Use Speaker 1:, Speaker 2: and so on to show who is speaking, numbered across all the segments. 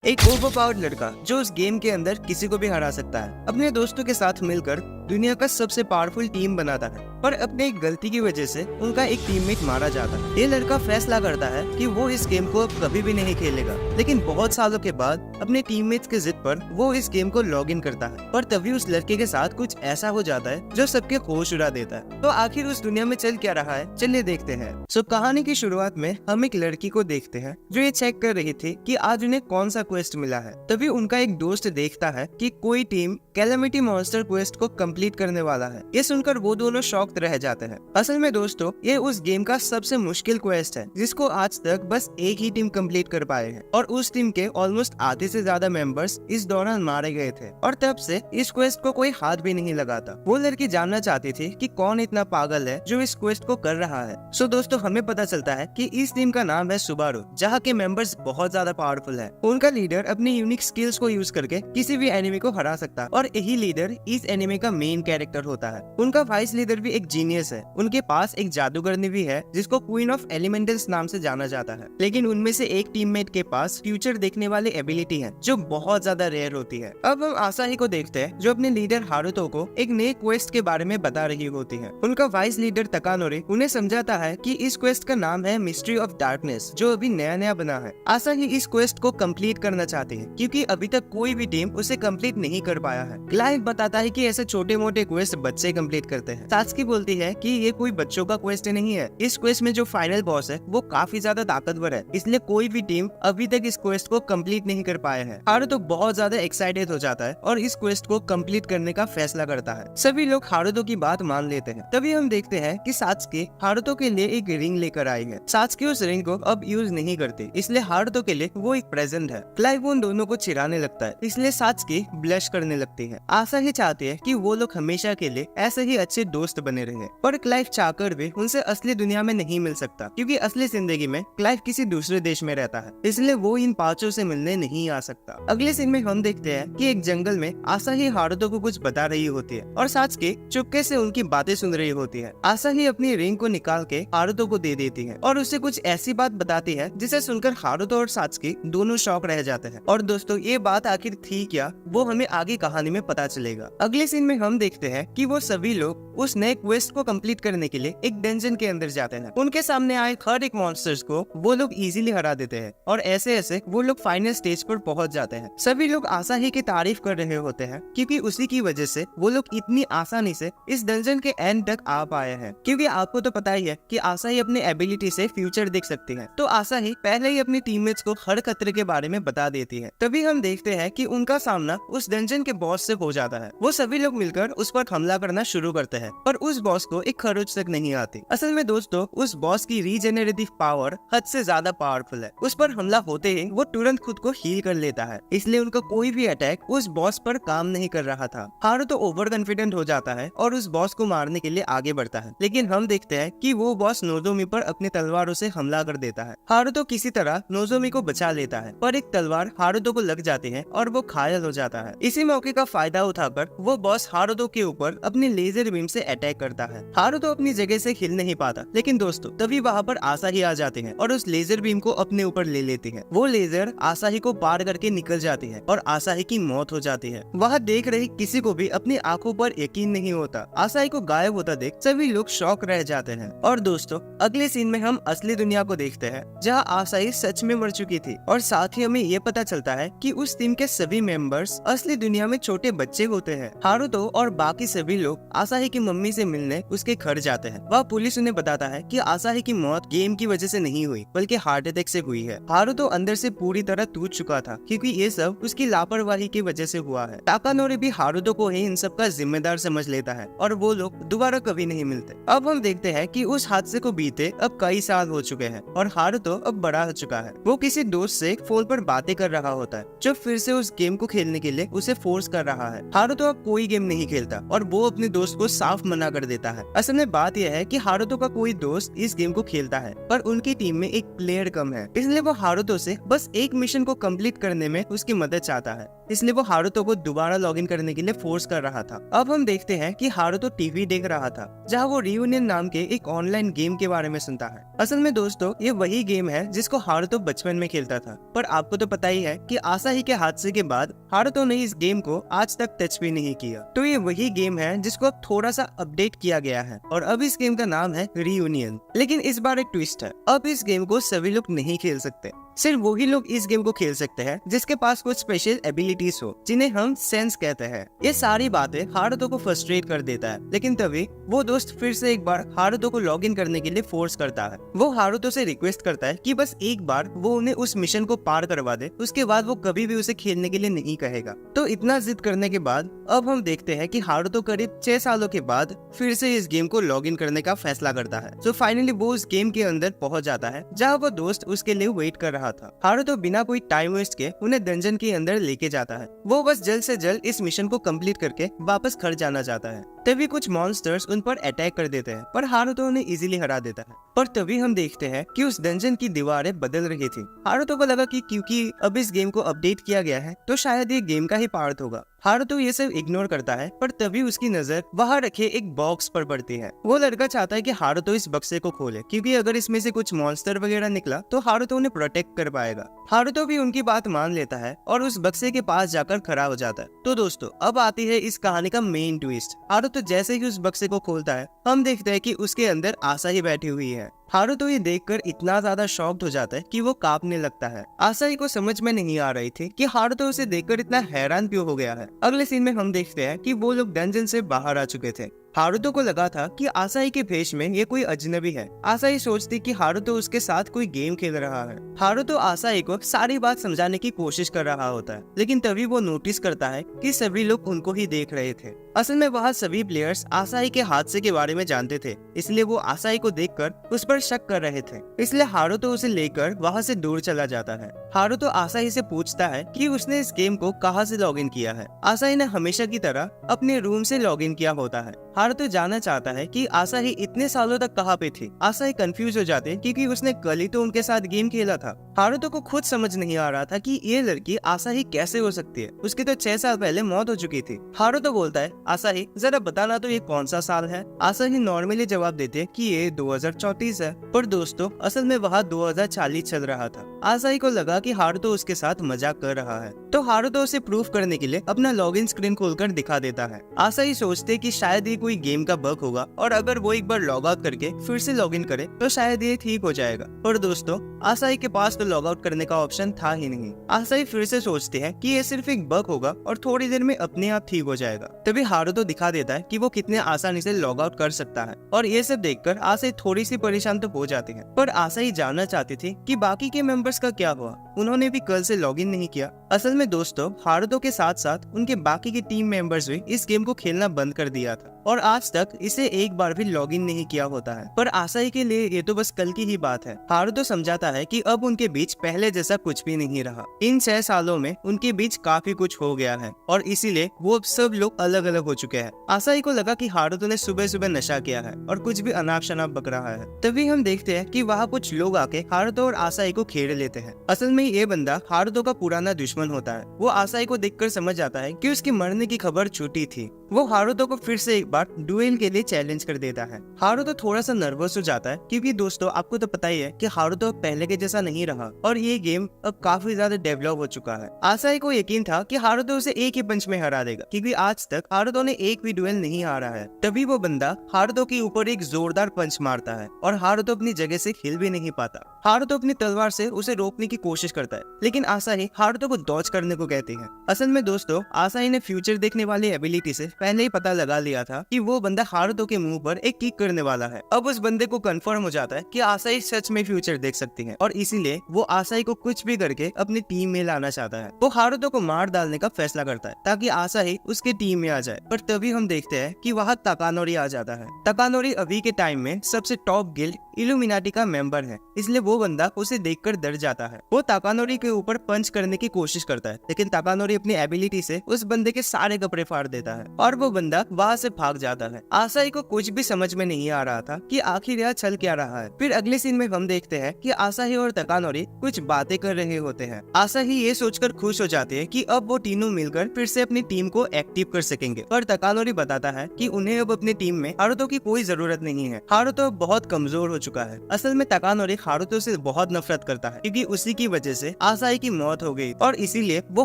Speaker 1: एक ओवरपावर्ड लड़का जो उस गेम के अंदर किसी को भी हरा सकता है, अपने दोस्तों के साथ मिलकर दुनिया का सबसे पावरफुल टीम बनाता है, पर अपने एक गलती की वजह से उनका एक टीममेट मारा जाता है। ये लड़का फैसला करता है कि वो इस गेम को अब कभी भी नहीं खेलेगा, लेकिन बहुत सालों के बाद अपने टीममेट्स के जिद पर वो इस गेम को लॉग इन करता है। पर तभी उस लड़के के साथ कुछ ऐसा हो जाता है जो सबके होश उड़ा देता है। तो आखिर उस दुनिया में चल क्या रहा है, चलिए देखते हैं। कहानी की शुरुआत में हम एक लड़की को देखते हैं जो ये चेक कर रही थी कि आज उन्हें कौन सा क्वेस्ट मिला है। तभी उनका एक दोस्त देखता है कि कोई टीम कैलेमिटी मॉन्स्टर क्वेस्ट को कंप्लीट करने वाला है। ये सुनकर वो दोनों शॉक्ड रह जाते हैं। असल में दोस्तों, ये उस गेम का सबसे मुश्किल क्वेस्ट है जिसको आज तक बस एक ही टीम कंप्लीट कर पाए हैं, और उस टीम के ऑलमोस्ट आधे से ज्यादा मेंबर्स इस दौरान मारे गए थे, और तब से इस क्वेस्ट को कोई हाथ भी नहीं लगाता। वो लड़की जानना चाहती थी कि कौन इतना पागल है जो इस क्वेस्ट को कर रहा है। दोस्तों, हमें पता चलता है कि इस टीम का नाम है सुबारू, जहाँ के मेंबर्स बहुत ज्यादा पावरफुल है। उनका लीडर अपनी यूनिक स्किल्स को यूज करके किसी भी एनिमी को हरा सकता है, और यही लीडर इस एनिमी का मेन कैरेक्टर होता है। उनका वाइस लीडर भी एक जीनियस है। उनके पास एक जादूगरनी भी है जिसको क्वीन ऑफ एलिमेंटल्स नाम से जाना जाता है, लेकिन उनमें से एक टीममेट के पास फ्यूचर देखने वाली एबिलिटी है जो बहुत ज्यादा रेयर होती है। अब हम आसाही को देखते हैं जो अपने लीडर हारुतो को एक नए क्वेस्ट के बारे में बता रही होती है। उनका वाइस लीडर तकानोरी उन्हें समझाता है कि इस क्वेस्ट का नाम है मिस्ट्री ऑफ डार्कनेस, जो अभी नया नया बना है। आसाही इस क्वेस्ट को कंप्लीट करना चाहती है क्योंकि अभी तक कोई भी टीम उसे कंप्लीट नहीं कर पाया है। क्लाइव बताता है कि ऐसे छोटे मोटे क्वेस्ट बच्चे कंप्लीट करते हैं। सात्सुकी बोलती है कि ये कोई बच्चों का क्वेस्ट नहीं है। इस क्वेस्ट में जो फाइनल बॉस है वो काफी ज्यादा ताकतवर है, इसलिए कोई भी टीम अभी तक इस क्वेस्ट को कंप्लीट नहीं कर पाए हैं। हारुतो बहुत ज्यादा एक्साइटेड हो जाता है और इस क्वेस्ट को कंप्लीट करने का फैसला करता है। सभी लोग हारुतो की बात मान लेते हैं। तभी हम देखते हैं कि सात्सुकी हारुतो के लिए एक रिंग लेकर आई है। सात्सुकी उस रिंग को अब यूज नहीं करती, इसलिए हारुतो के लिए वो एक प्रेजेंट है। क्लाइव उन दोनों को चिढ़ाने लगता है, इसलिए सात्सुकी ब्लश करने लगती है। आशा ही चाहती है कि वो लोग हमेशा के लिए ऐसे ही अच्छे दोस्त बने रहे, पर क्लाइव चाहकर भी उनसे असली दुनिया में नहीं मिल सकता क्योंकि असली जिंदगी में क्लाइव किसी दूसरे देश में रहता है, इसलिए वो इन पांचों से मिलने नहीं आ सकता। अगले सीन में हम देखते हैं कि एक जंगल में आशा ही हारुतो को कुछ बता रही होती है और सात्सुकी चुपके से उनकी बातें सुन रही होती है। आशा ही अपनी रिंग को निकाल के हारुतो को दे देती है और उससे कुछ ऐसी बात बताती है जिसे सुनकर हारुतो और सात्सुकी दोनों शॉक रह जाते हैं। और दोस्तों, ये बात आखिर थी क्या, वो हमें आगे कहानी में पता चलेगा। अगले सीन में हम देखते हैं कि वो सभी लोग उस नए क्वेस्ट को कंप्लीट करने के लिए एक डंजन के अंदर जाते हैं। उनके सामने आए हर एक मॉन्स्टर्स को वो लोग इजीली हरा देते हैं और ऐसे ऐसे वो लोग फाइनल स्टेज पर पहुंच जाते हैं। सभी लोग आसाही की तारीफ कर रहे होते हैं क्योंकि उसी की वजह से वो लोग इतनी आसानी से इस डंजन के एंड तक आ पाए हैं। क्योंकि आपको तो पता ही है कि आसाही अपनी एबिलिटी से फ्यूचर देख सकती है, तो आसाही पहले ही अपनी टीममेट्स को हर खतरे के बारे में बता देती है। तभी हम देखते हैं कि उनका सामना उस डंजन के बॉस से हो जाता है। वो सभी लोग मिलकर उस पर हमला करना शुरू करते हैं, पर उस बॉस को एक खरोच तक नहीं आती। असल में दोस्तों, उस बॉस की रीजेनरेटिव पावर हद से ज्यादा पावरफुल है। उस पर हमला होते ही वो तुरंत खुद को हील कर लेता है, इसलिए उनका कोई भी अटैक उस बॉस पर काम नहीं कर रहा था। हारुतो ओवर कॉन्फिडेंट हो जाता है और उस बॉस को मारने के लिए आगे बढ़ता है, लेकिन हम देखते हैं कि वो बॉस नोजोमी पर अपनी तलवारों से हमला कर देता है। हारुतो किसी तरह नोजोमी को बचा लेता है, पर एक तलवार हारुतो को लग जाती है और वो घायल हो जाता है। इसी मौके का फायदा उठाकर वो बॉस हारुतो के ऊपर अपनी लेजर बीम से अटैक करता है। हारुतो अपनी जगह से हिल नहीं पाता, लेकिन दोस्तों तभी वहाँ पर आसाही आ जाती है और उस लेजर बीम को अपने ऊपर ले लेती है। वो लेजर आसाही को पार करके निकल जाती है और आसाही की मौत हो जाती है। वहाँ देख रही किसी को भी अपनी आंखों पर यकीन नहीं होता। आसाही को गायब होता देख सभी लोग शॉक रह जाते हैं। और दोस्तों, अगले सीन में हम असली दुनिया को देखते हैं जहाँ आसाही सच में मर चुकी थी, और साथ ही हमें ये पता चलता है कि उस टीम के सभी मेंबर्स असली दुनिया में छोटे बच्चे होते हैं। हारुतो और बाकी सभी लोग आसाही की मम्मी से मिलने उसके घर जाते हैं। वह पुलिस उन्हें बताता है कि आसाही की मौत गेम की वजह से नहीं हुई बल्कि हार्ट अटैक से हुई है। हारुतो अंदर से पूरी तरह टूट चुका था क्योंकि ये सब उसकी लापरवाही की वजह से हुआ है। ताकानोरी भी हारुतो को ही इन सब का जिम्मेदार समझ लेता है और वो लोग दोबारा कभी नहीं मिलते। अब हम देखते हैं कि उस हादसे को बीते अब कई साल हो चुके हैं और हारुतो अब बड़ा हो चुका है। वो किसी दोस्त से फोन पर बातें कर रहा होता है जो फिर से उस गेम को खेलने के लिए उसे फोर्स कर रहा है। हारुतो अब कोई गेम नहीं खेलता और वो अपने दोस्त को साफ मना कर देता है। असल में बात यह है कि हारुतो का कोई दोस्त इस गेम को खेलता है, पर उनकी टीम में एक प्लेयर कम है, इसलिए वो हारुतो से बस एक मिशन को कंप्लीट करने में उसकी मदद चाहता है। इसलिए वो हारुतो को दोबारा लॉगिन करने के लिए फोर्स कर रहा था। अब हम देखते हैं कि हारुतो टीवी देख रहा था जहाँ वो रियूनियन नाम के एक ऑनलाइन गेम के बारे में सुनता है। असल में दोस्तों, ये वही गेम है जिसको हारुतो बचपन में खेलता था, पर आपको तो पता ही है कि आसाही के हादसे के बाद हारुतो ने इस गेम को आज तक टच भी नहीं किया। तो ये वही गेम है जिसको अब थोड़ा सा अपडेट किया गया है और अब इस गेम का नाम है रीयूनियन। लेकिन इस बार एक ट्विस्ट है, अब इस गेम को सभी लोग नहीं खेल सकते। सिर्फ वही लोग इस गेम को खेल सकते हैं जिसके पास कुछ स्पेशल एबिलिटीज हो, जिन्हें हम सेंस कहते हैं। ये सारी बातें हारुतो को फ्रस्ट्रेट कर देता है, लेकिन तभी वो दोस्त फिर से एक बार हारुतो को लॉग इन करने के लिए फोर्स करता है। वो हारुतो से रिक्वेस्ट करता है कि बस एक बार वो उन्हें उस मिशन को पार करवा दे, उसके बाद वो कभी भी उसे खेलने के लिए नहीं कहेगा। तो इतना जिद करने के बाद अब हम देखते हैं कि हारुतो करीब 6 सालों के बाद फिर से इस गेम को लॉग इन करने का फैसला करता है। तो फाइनली वो उस गेम के अंदर पहुंच जाता है जहाँ वो दोस्त उसके लिए वेट कर रहा था। हारुतो बिना कोई टाइम वेस्ट के उन्हें डंजन के अंदर लेके जाता है। वो बस जल्द से जल्द इस मिशन को कंप्लीट करके वापस घर जाना चाहता है। तभी कुछ मॉन्स्टर्स उन पर अटैक कर देते हैं, पर हारुतो उन्हें इजीली हरा देता है। पर तभी हम देखते हैं कि उस डंजन की दीवारें बदल रही थी। हारुतो को लगा कि क्योंकि अब इस गेम को अपडेट किया गया है तो शायद ये गेम का ही पार्ट होगा। हारुतो ये सब इग्नोर करता है, पर तभी उसकी नजर वहां रखे एक बॉक्स पर पड़ती है। वो लड़का चाहता है कि हारुतो इस बक्से को खोले, क्योंकि अगर इसमें से कुछ मॉन्स्टर वगैरह निकला तो हारुतो उन्हें प्रोटेक्ट कर पाएगा। हारुतो भी उनकी बात मान लेता है और उस बक्से के पास जाकर खड़ा हो जाता है। तो दोस्तों, अब आती है इस कहानी का मेन ट्विस्ट। हारुतो जैसे ही उस बक्से को खोलता है, हम देखते हैं कि उसके अंदर आसाही बैठी हुई है। हारुतो ये देखकर इतना ज्यादा शॉक्ड हो जाता है कि वो कांपने लगता है। आसाही को समझ में नहीं आ रही थी कि हारुतो उसे देखकर इतना हैरान क्यों हो गया है। अगले सीन में हम देखते हैं कि वो लोग डंजन से बाहर आ चुके थे। हारुतो को लगा था कि आसाही के भेष में ये कोई अजनबी है। आसाही सोचती कि हारुतो उसके साथ कोई गेम खेल रहा है। हारुतो आसाही को सारी बात समझाने की कोशिश कर रहा होता है, लेकिन तभी वो नोटिस करता है कि सभी लोग उनको ही देख रहे थे। असल में वहाँ सभी प्लेयर्स आसाही के हादसे के बारे में जानते थे, इसलिए वो आसाही को देखकर उस पर शक कर रहे थे। इसलिए हारुतो उसे लेकर वहाँ से दूर चला जाता है। हारुतो आसाही से पूछता है कि उसने इस गेम को कहाँ से लॉग इन किया है। आसाही ने हमेशा की तरह अपने रूम से लॉग इन किया होता है। हारुतो जानना चाहता है कि आसाही इतने सालों तक कहाँ पे थी। आसाही कंफ्यूज हो जाते हैं क्योंकि उसने कल ही तो उनके साथ गेम खेला था। हारुतो को खुद समझ नहीं आ रहा था कि ये लड़की आसाही कैसे हो सकती है। उसकी तो 6 साल पहले मौत हो चुकी थी। हारुतो बोलता है, आसाही जरा बताना तो ये कौन सा साल है। आसाही नॉर्मली जवाब देते कि ये 2034 है, पर दोस्तों असल में वहाँ 2040 चल रहा था। आसाही को लगा कि हारुतो उसके साथ मजाक कर रहा है, तो हारुतो उसे प्रूफ करने के लिए अपना लॉगिन स्क्रीन खोलकर दिखा देता है। आसाही सोचते कि शायद ये कोई गेम का बग होगा और अगर वो एक बार लॉग आउट करके फिर से लॉग इन करे तो शायद ये ठीक हो जाएगा। पर दोस्तों आसाही के पास तो लॉग आउट करने का ऑप्शन था ही नहीं। आसाही फिर से सोचते हैं कि ये सिर्फ एक बग होगा और थोड़ी देर में अपने आप ठीक हो जाएगा। तभी हारुतो दिखा देता है कि वो कितने आसानी से लॉग आउट कर सकता है, और ये सब देखकर आसाही थोड़ी सी परेशान तो हो जाती है। पर आसाही जानना चाहती थी कि बाकी के मेंबर्स का क्या हुआ, उन्होंने भी कल से लॉग इन नहीं किया। असल में दोस्तों हारुतो के साथ साथ उनके बाकी के टीम मेंबर्स भी इस गेम को खेलना बंद कर दिया था और आज तक इसे एक बार भी लॉग इन नहीं किया होता है। पर आसाही के लिए ये तो बस कल की ही बात है। हारुतो समझाता है कि अब उनके बीच पहले जैसा कुछ भी नहीं रहा। इन 6 सालों में उनके बीच काफी कुछ हो गया है और इसीलिए वो अब सब लोग अलग अलग हो चुके हैं। आसाही को लगा कि हारुतो ने सुबह सुबह नशा किया है और कुछ भी अनाप शनाप बक रहा है। तभी हम देखते हैं कि वहाँ कुछ लोग आके हारुतो और आसाही को घेर लेते हैं। असल में ये बंदा हारुतो का पुराना दुश्मन होता है। वो आसाही को देखकर समझ जाता है कि उसकी मरने की खबर झूठी थी। वो हारुतो को फिर से एक बार डुएल के लिए चैलेंज कर देता है। हारुतो थोड़ा सा नर्वस हो जाता है क्योंकि दोस्तों आपको तो पता ही है कि हारुतो पहले के जैसा नहीं रहा और ये गेम अब काफी ज्यादा डेवलप हो चुका है। आसाही को यकीन था कि हारुतो उसे एक ही पंच में हरा देगा, क्योंकि आज तक हारुतो ने एक भी डुएल नहीं हारा है। तभी वो बंदा हारुतो के ऊपर एक जोरदार पंच मारता है और हारुतो अपनी जगह से हिल भी नहीं पाता। हारुतो अपनी तलवार से उसे रोकने की कोशिश करता है, लेकिन आसाही हारुतो को डॉज करने को कहती है। असल में दोस्तों आसाही ने फ्यूचर देखने वाली एबिलिटी से पहले ही पता लगा लिया था कि वो बंदा हारुतो के मुंह पर एक किक करने वाला है। अब उस बंदे को कंफर्म हो जाता है कि आसाही सच में फ्यूचर देख सकती है और इसीलिए वो आसाही को कुछ भी करके अपनी टीम में लाना चाहता है। वो हारुतो को मार डालने का फैसला करता है ताकि आसाही उसके टीम में आ जाए। पर तभी हम देखते हैं कि वहाँ ताकानोरी आ जाता है। ताकानोरी अभी के टाइम में सबसे टॉप गिल्ड इल्यूमिनाटी का मेंबर है, इसलिए वो बंदा उसे देखकर डर जाता है। वो ताकानोरी के ऊपर पंच करने की कोशिश करता है, लेकिन ताकानोरी अपनी एबिलिटी से उस बंदे के सारे कपड़े फाड़ देता है और वो बंदा वहाँ से भाग जाता है। आसाही को कुछ भी समझ में नहीं आ रहा था कि आखिर यह चल क्या रहा है। फिर अगले सीन में हम देखते हैं कि आसाही और ताकानोरी कुछ बातें कर रहे होते हैं। आसाही ये सोचकर खुश हो जाते हैं कि अब वो तीनों मिलकर फिर से अपनी टीम को एक्टिव कर सकेंगे, पर ताकानोरी बताता है कि उन्हें अब अपनी टीम में हारुतो की कोई जरूरत नहीं है। हारुतो बहुत कमजोर हो चुका है। असल में तकानोरी हारुतो से बहुत नफरत करता है क्योंकि उसी की वजह से आसाही की मौत हो गई और इसीलिए वो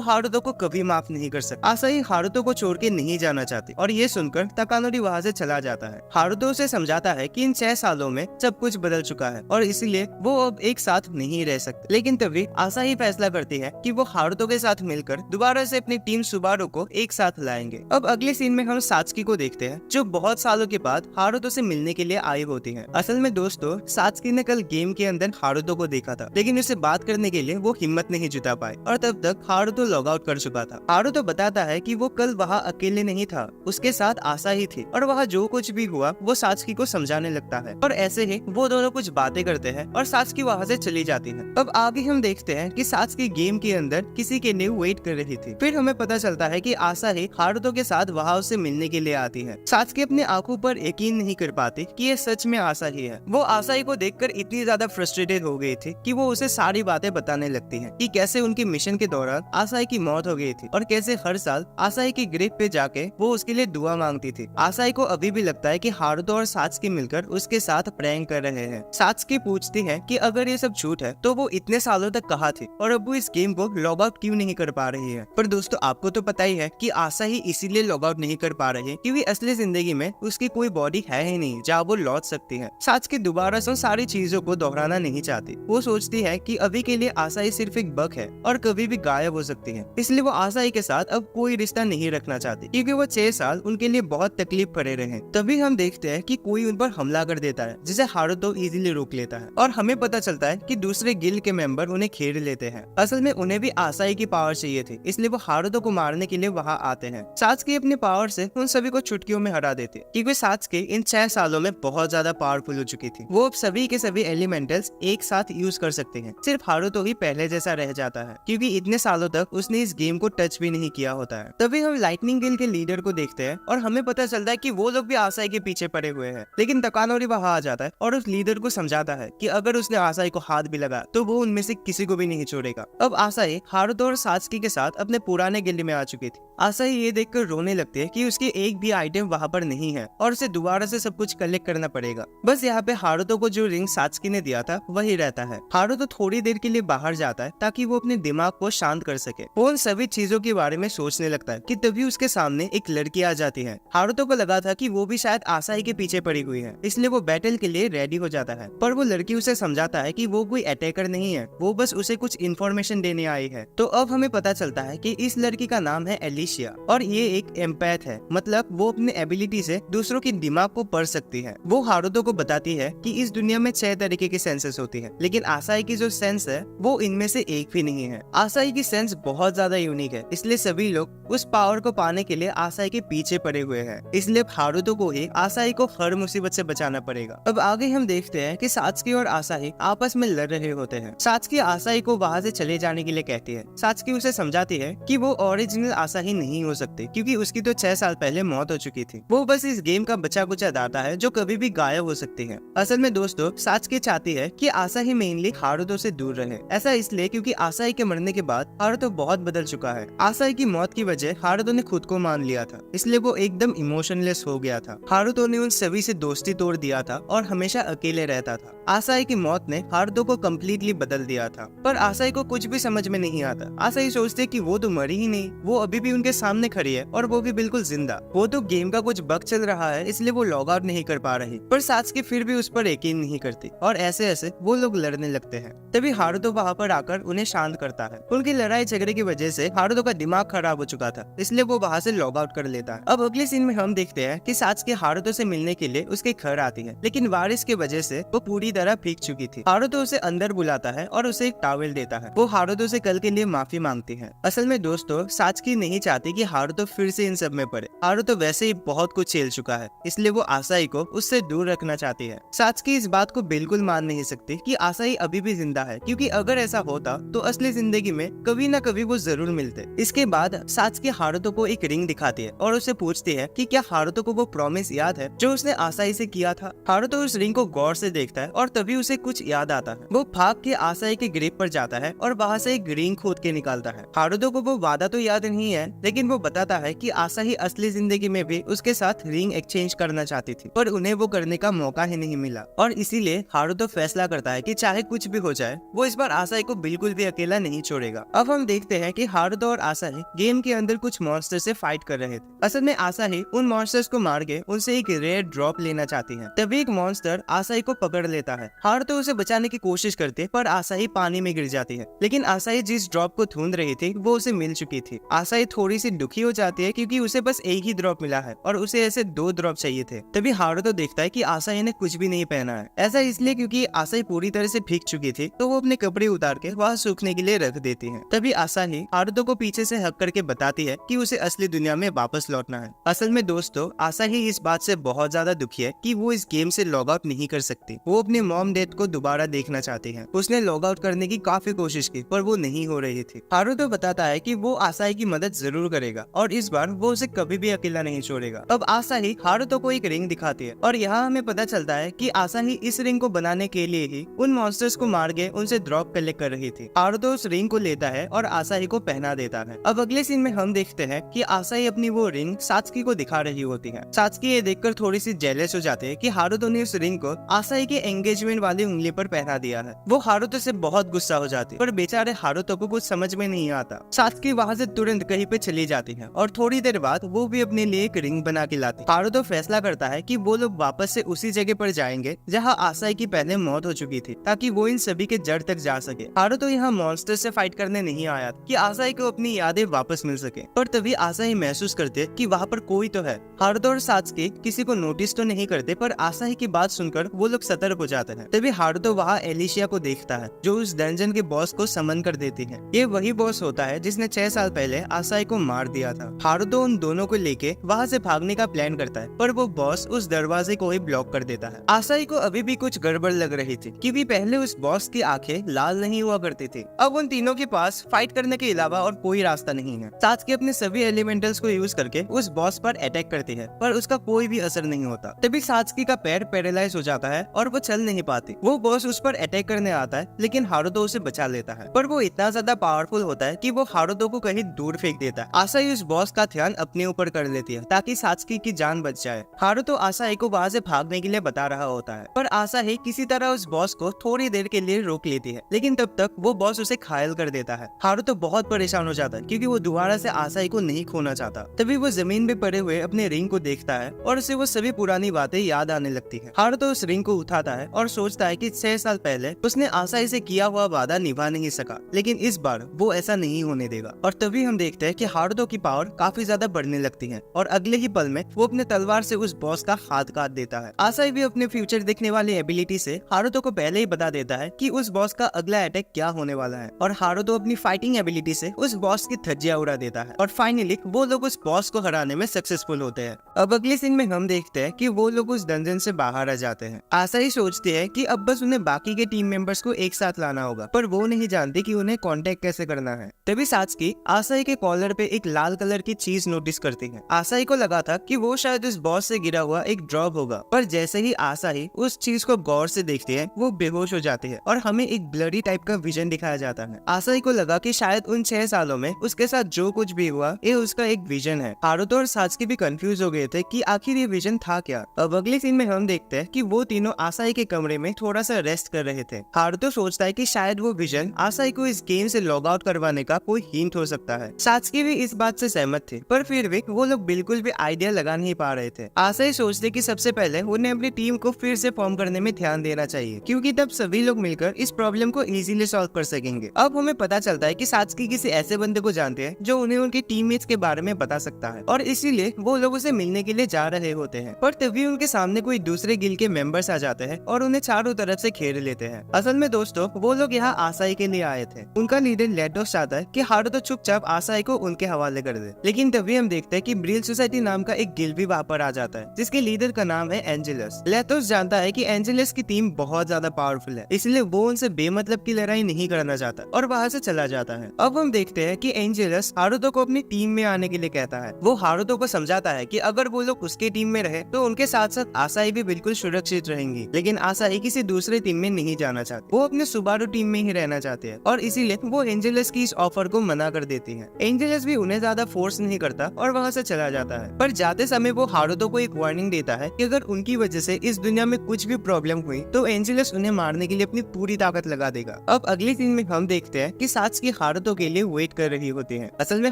Speaker 1: हारुतो को कभी माफ नहीं कर सकता। आसाही हारुतो को छोड़ के नहीं जाना चाहती और ये सुनकर तकानोरी वहाँ से चला जाता है। हारुतो उसे समझाता है कि इन 6 सालों में सब कुछ बदल चुका है और इसलिए वो अब एक साथ नहीं रह सकते। लेकिन तभी आसाही फैसला करती है कि वो हारुतो के साथ मिलकर दोबारा से अपनी टीम सुबारू को एक साथ लाएंगे। अब अगले सीन में हम सात्सुकी को देखते हैं जो बहुत सालों के बाद हारुतो से मिलने के लिए आई होती है। असल में दोस्तों, सात्सुकी ने कल गेम के अंदर हारुतो को देखा था, लेकिन उससे बात करने के लिए वो हिम्मत नहीं जुटा पाए और तब तक हारुतो लॉग आउट कर चुका था। हारुतो बताता है कि वो कल वहाँ अकेले नहीं था, उसके साथ आसाही थी और वहाँ जो कुछ भी हुआ वो सात्सुकी को समझाने लगता है और ऐसे ही वो दोनों कुछ बातें करते हैं और सात्सुकी वहाँ से चली जाती है। अब आगे हम देखते हैं कि सात्सुकी गेम के अंदर किसी के लिए वेट कर रही थी। फिर हमें पता चलता है कि आसाही हारुतो के साथ वहाँ उससे मिलने के लिए आती है। सात्सुकी अपनी आंखों पर यकीन नहीं कर पाती कि ये सच में आसाही है। वो आसाही को देखकर इतनी ज्यादा फ्रस्ट्रेटेड हो गई थी कि वो उसे सारी बातें बताने लगती है कि कैसे उनके मिशन के दौरान आसाही की मौत हो गई थी और कैसे हर साल आसाही की ग्रेव पे जाके वो उसके लिए दुआ मांगती थी। आसाही को अभी भी लगता है कि हारुतो और सात्सुकी मिलकर उसके साथ प्रैंक कर रहे हैं। सात्सुकी पूछती है कि अगर ये सब झूठ है तो वो इतने सालों तक कहाँ थी और अब वो इस गेम को लॉग आउट क्यों नहीं कर पा रही है। पर दोस्तों, आपको तो पता ही है कि आसाही इसीलिए लॉग आउट नहीं कर पा रही है क्योंकि असली जिंदगी में उसकी कोई बॉडी है ही नहीं जहाँ वो लौट सकती है। सात्सुकी दोबारा से सारी चीजों को दोहराना नहीं चाहती। वो सोचती है कि अभी के लिए आसाही सिर्फ एक बग है और कभी भी गायब हो सकती है, इसलिए वो आसाही के साथ अब कोई रिश्ता नहीं रखना चाहती क्योंकि वो 6 साल उनके लिए बहुत तकलीफ भरे रहे। तभी हम देखते हैं कि कोई उन पर हमला कर देता है जिसे हारुतो इजीली रोक लेता है और हमें पता चलता है कि दूसरे गिल्ड के मेंबर उन्हें घेर लेते हैं। असल में उन्हें भी आसाही की पावर चाहिए थी, इसलिए वो हारुतो को मारने के लिए वहाँ आते हैं। सात्सुकी अपने पावर से उन सभी को चुटकियों में हरा देती क्योंकि सात्सुकी इन 6 सालों में बहुत ज्यादा पावरफुल हो चुकी थी। वो अब सभी के सभी एलिमेंटल्स एक साथ यूज कर सकते हैं। सिर्फ हारुतो ही पहले जैसा रह जाता है क्योंकि इतने सालों तक उसने इस गेम को टच भी नहीं किया होता है। तभी हम लाइटनिंग गिल्ड के लीडर को देखते हैं और हमें पता चलता है कि वो लोग भी आसाही के पीछे पड़े हुए हैं। लेकिन तकानोरी वहाँ आ जाता है और उस लीडर को समझाता है कि अगर उसने आसाही को हाथ भी लगा तो वो उनमें से किसी को भी नहीं छोड़ेगा। अब आसाही हारुतो और सात्सुकी के साथ अपने पुराने गिल्ड में आ चुकी थी। आसाही ये देखकर रोने लगती है कि उसकी एक भी आइटम वहाँ पर नहीं है और उसे दोबारा से सब कुछ कलेक्ट करना पड़ेगा। बस यहाँ पे हारुतो को जो रिंग सात्सुकी ने दिया था वही रहता है। हारुतो थोड़ी देर के लिए बाहर जाता है ताकि वो अपने दिमाग को शांत कर सके। वो उन सभी चीजों के बारे में सोचने लगता है कि तभी उसके सामने एक लड़की आ जाती है। हारुतो को लगा था कि वो भी शायद आसाही के पीछे पड़ी हुई है, इसलिए वो बैटल के लिए रेडी हो जाता है। पर वो लड़की उसे समझाता है कि वो कोई अटैकर नहीं है, वो बस उसे कुछ इन्फॉर्मेशन देने आई है। तो अब हमें पता चलता है कि इस लड़की का नाम है एलिशिया और ये एक एम्पैथ है, मतलब वो अपने एबिलिटी से दूसरों के दिमाग को पढ़ सकती है। वो हारुतो को बताती है कि इस दुनिया में 6 तरीके की सेंसेस होती है, लेकिन आसाही की जो सेंस है वो इनमें से एक भी नहीं है। आसाही की सेंस बहुत ज्यादा यूनिक है, इसलिए सभी लोग उस पावर को पाने के लिए आसाही के पीछे पड़े हुए हैं। इसलिए हारुतो को ही आसाही को हर मुसीबत से बचाना पड़ेगा। अब आगे हम देखते हैं कि सात्सुकी और आसाही आपस में लड़ रहे होते हैं। सात्सुकी आसाही को वहाँ से चले जाने के लिए कहती है। सात्सुकी उसे समझाती है कि वो ओरिजिनल आसाही नहीं हो सकती क्योंकि उसकी तो 6 साल पहले मौत हो चुकी थी। वो बस इस गेम का बचा कुचा दाता है जो कभी भी गायब हो सकती है। असल में दोस्तों, सात्सुकी चाहती है कि आसाही मेनली हारुतो से दूर रहे। ऐसा इसलिए क्योंकि आसाही के मरने के बाद हारुतो बहुत बदल चुका है। आसाही की मौत की वजह हारुतो ने खुद को मान लिया था, इसलिए वो एकदम इमोशनलेस हो गया था। हारुतो ने उन सभी से दोस्ती तोड़ दिया था और हमेशा अकेले रहता था। आसाही की मौत ने हारुतो को कम्प्लीटली बदल दिया था, पर आसाही को कुछ भी समझ में नहीं आता। आसाही सोचते कि वो तो मरी ही नहीं, वो अभी भी उनके सामने खड़ी है और वो भी बिल्कुल जिंदा। वो तो गेम का कुछ बग चल रहा है, इसलिए वो लॉग आउट नहीं कर पा रही। पर सात्सुकी फिर भी उस पर यकीन नहीं करती और ऐसे ऐसे वो लोग लड़ने लगते हैं। तभी हारुतो वहाँ पर आकर उन्हें शांत करता है। उनकी लड़ाई झगड़े की वजह से हारुतो का दिमाग खराब हो चुका था, इसलिए वो वहाँ से लॉग आउट कर लेता है। अब अगले सीन में हम देखते हैं कि सात्सुकी हारुतो से मिलने के लिए उसके घर आती है, लेकिन बारिश की वजह से वो पूरी तरह भीग चुकी थी। हारुतो उसे अंदर बुलाता है और उसे एक टॉवेल देता है। वो हारुतो से कल के लिए माफी मांगती है। असल में दोस्तों, सात्सुकी नहीं चाहती कि हारुतो फिर से इन सब में पड़े। हारुतो वैसे ही बहुत कुछ झेल चुका है, इसलिए वो आसाही को उससे दूर रखना चाहती है। सात्सुकी इस बात को बिल्कुल मान नहीं सकती कि आसाही अभी भी जिंदा है, क्योंकि अगर ऐसा होता तो असली जिंदगी में कभी न कभी वो जरूर मिलते। इसके बाद सात्सुकी हारुतो को एक रिंग दिखाती है और उससे पूछती है कि क्या हारुतो को वो प्रॉमिस याद है जो उसने आसाही से किया था। हारुतो उस रिंग को गौर से देखता है और तभी उसे कुछ याद आता है। वो भाग के आसाही के ग्रेव पर जाता है और वहाँ से एक रिंग खोद के निकालता है। हारुतो को वो वादा तो याद नहीं है, लेकिन वो बताता है कि आसाही असली जिंदगी में भी उसके साथ रिंग एक्सचेंज करना चाहती थी, पर उन्हें वो करने का मौका ही नहीं मिला। और इसीलिए हारुतो फैसला करता है कि चाहे कुछ भी हो जाए वो इस बार आसाही को बिल्कुल भी अकेला नहीं छोड़ेगा। अब हम देखते हैं कि हारुतो और आसाही गेम के अंदर कुछ मॉन्स्टर से फाइट कर रहे थे। असल में आसाही उन मॉन्स्टर्स को मार के उनसे एक रेयर ड्रॉप लेना चाहती है। तभी एक मॉन्स्टर आसाही को पकड़ लेता है। हारुतो उसे बचाने की कोशिश करते पर आसाही पानी में गिर जाती है। लेकिन आसाही जिस ड्रॉप को ढूंढ रही थी वो उसे मिल चुकी थी। आसाही थोड़ी सी दुखी हो जाती है क्योंकि उसे बस एक ही ड्रॉप मिला है और उसे ऐसे 2 ड्रॉप चाहिए थे। तभी हारुतो देखता है कि आसाही ने कुछ भी नहीं पहना है। ऐसा इसलिए क्योंकि आसाही पूरी तरह से भीग चुकी थी, तो वो अपने कपड़े उतार के वहाँ सूखने के लिए रख देती है। तभी आसाही हारुतो को पीछे से हक करके बताती है कि उसे असली दुनिया में वापस लौटना है। असल में दोस्तों, आसाही इस बात से बहुत ज्यादा दुखी है कि वो इस गेम से लॉग आउट नहीं कर सकती। वो अपने मॉम डैड को दोबारा देखना चाहती है। उसने लॉग आउट करने की काफी कोशिश की पर वो नहीं हो रही थी। हारुतो बताता है कि वो आसाही की मदद जरूर करेगा और इस बार वो उसे कभी भी अकेला नहीं छोड़ेगा। अब आसाही हारुतो को एक रिंग दिखाती है और यहाँ हमें पता चलता है कि आसाही इस रिंग को बनाने के लिए ही उन मॉन्स्टर्स को मार के उनसे ड्रॉप कलेक्ट कर रही थी। हारुतो उस रिंग को लेता है और आसाही को पहना देता है। अब अगले सीन में हम देखते हैं कि आसाही अपनी वो रिंग सात्सुकी को दिखा रही होती है। सात्सुकी ये देखकर थोड़ी सी जेलस हो जाते हैं कि हारुतो ने उस रिंग को आसाही के एंगेजमेंट वाली उंगली पर पहना दिया है। वो हारुतो से बहुत गुस्सा हो जाती है पर बेचारे हारुतो को कुछ समझ में नहीं आता। सात्सुकी वहाँ से तुरंत कहीं पे चली जाती है और थोड़ी देर बाद वो भी अपने लिए एक रिंग बना के लाती। हारुतो फैसला करता है कि वो लोग वापस से उसी जगह पर जाएंगे जहाँ आसाही की पहले मौत हो चुकी थी, ताकि वो इन सभी के जड़ तक जा सके। हारुतो यहाँ मॉन्स्टर से फाइट करने नहीं आया कि आसाही को अपनी यादें वापस मिल सके। पर तभी आसाही महसूस करते कि वहाँ पर कोई तो है। हारुतो और सात्सुकी किसी को नोटिस तो नहीं करते पर आसाही की बात सुनकर वो लोग सतर्क हो जाते हैं। तभी हारुतो वहाँ एलिशिया को देखता है जो उस डंजन के बॉस को समन कर देती है। ये वही बॉस होता है जिसने 6 साल पहले आसाही को मार दिया था। हारुतो उन दोनों को लेके वहाँ से भागने का प्लान करता है पर वो बॉस उस दरवाजे को ही ब्लॉक कर देता है। आसाही को अभी भी कुछ गड़बड़ लग रही थी क्योंकि पहले उस बॉस की आंखें लाल नहीं हुआ करती थी। अब उन तीनों के पास फाइट करने के अलावा और कोई रास्ता नहीं है। सात्सुकी अपने सभी एलिमेंटल्स को यूज करके उस बॉस पर अटैक करती है पर उसका कोई भी असर नहीं होता। तभी सात्सुकी का पैर पैरालाइज हो जाता है और वो चल नहीं पाती। वो बॉस उस पर अटैक करने आता है लेकिन हारुतो उसे बचा लेता है पर वो इतना ज्यादा पावरफुल होता है कि वो हारुतो को कहीं दूर फेंक देता है। आसाही उस बॉस का ध्यान अपने ऊपर कर लेती है ताकि सात्सुकी की जान बच जाए। हारुतो आसाही को वहाँ से भागने के लिए बता रहा होता है पर आसाही किसी तरह उस बॉस को थोड़ी देर के लिए रोक लेती है, लेकिन तब तक वो बॉस उसे घायल कर देता है। हारुतो बहुत परेशान हो जाता है क्योंकि वो दोबारा से आसाही को नहीं खोना चाहता। तभी वो जमीन पे पड़े हुए अपने रिंग को देखता है और उसे वो सभी पुरानी बातें याद आने लगती है। हारुतो उस रिंग को उठाता है और सोचता है कि 6 साल पहले उसने आसाही से किया हुआ वादा निभा नहीं सका, लेकिन इस बार वो ऐसा नहीं होने देगा। और तभी हम देखते हैं कि हारुतो की पावर काफी ज्यादा बढ़ने लगती है और अगले ही पल में वो अपने तलवार से उस बॉस का हाथ काट देता है। आसाही भी अपने फ्यूचर देखने वाली एबिलिटी से हारुतो को पहले ही बता देता है कि उस बॉस का अगला अटैक क्या होने वाला है और हारुतो अपनी फाइटिंग एबिलिटी से उस बॉस की धज्जियां उड़ा देता है और फाइनली वो लोग उस बॉस को हराने में सक्सेसफुल होते हैं। अब अगले सीन में हम देखते हैं कि वो लोग उस डंजन से बाहर आ जाते हैं। आसाही सोचती है कि अब बस उन्हें बाकी के टीम मेंबर्स को एक साथ लाना होगा पर वो नहीं जानती कि उन्हें कांटेक्ट कैसे करना है। तभी सात्सुकी आसाही के कॉलर पे एक लाल कलर की चीज नोटिस करती है। आसाही को लगा था कि वो शायद उस बॉस से गिरा हुआ एक ड्रॉप होगा पर जैसे ही आसाही उस चीज को गौर से देखती है वो बेहोश हो जाती है और हमें एक ब्लरी टाइप का विजन दिखाया जाता है। आसाही को लगा कि शायद उन 6 सालों में उसके साथ जो कुछ भी हुआ ये उसका एक विजन है। हारुतो और सात्सुकी भी कंफ्यूज हो गए थे कि आखिर ये विजन था क्या। अब अगले सीन में हम देखते हैं कि वो तीनों आसाही के कमरे में थोड़ा सा रेस्ट कर रहे थे। हारुतो सोचता है कि शायद वो विजन आसाही को इस गेम से लॉग आउट करवाने का कोई हिंट हो सकता है। सात्सुकी भी इस बात से सहमत थे पर फिर भी वो लोग बिल्कुल भी आइडिया लगा नहीं पा रहे थे। आसाही सोचते कि सबसे पहले उन्हें अपनी टीम को फिर से फॉर्म करने में ध्यान देना चाहिए क्योंकि तब सभी लोग मिलकर इस प्रॉब्लम को इजीली सॉल्व कर सकेंगे। अब हमें पता चलता है कि सात्सुकी किसी ऐसे बंदे को जानते हैं जो उन्हें उनके टीममेट्स के बारे में बता सकता है और इसीलिए वो लोग उसे मिलने के लिए जा रहे होते हैं। पर तभी उनके सामने कोई दूसरे गिल के मेंबर्स आ जाते हैं और उन्हें चारों तरफ से घेर लेते हैं। असल में दोस्तों वो लोग यहाँ आसाही के लिए आए थे। उनका लीडर लेटोस चाहता है कि हारुतो चुपचाप आसाही को उनके हवाले कर दे, लेकिन तभी हम देखते हैं कि ब्रिल सोसाइटी नाम का एक गिल भी वहाँ पर आ जाता है जिसके लीडर का नाम है एंजेलस। लेटोस जानता है कि एंजेलस की टीम बहुत ज्यादा पावरफुल है इसलिए वो उनसे बेमतलब की लड़ाई नहीं करना चाहता और वहाँ से चला जाता है। अब हम देखते हैं कि एंजेलस हारुतो को अपनी टीम में आने के लिए कहता है। वो हारुतो को समझाता है कि अगर वो लोग उसके टीम में रहे तो उनके साथ साथ आसाही भी बिल्कुल सुरक्षित रहेंगी, लेकिन आसाही किसी दूसरे टीम में नहीं जाना चाहती। वो अपने सुबारू टीम में ही रहना चाहते हैं और इसीलिए वो एंजेलस की इस ऑफर को मना कर देती है। एंजेलस भी उन्हें ज्यादा फोर्स नहीं करता और वहाँ से चला जाता है पर जाते समय वो हारुतो को एक वार्निंग देता है कि अगर उनकी वजह से इस दुनिया में कुछ भी प्रॉब्लम हुई तो एंजेलस उन्हें मारने के लिए अपनी पूरी ताकत लगा देगा। अब अगले सीन में हम देखते हैं कि सात्सुकी हारुतो के लिए वेट कर रही होती है। असल में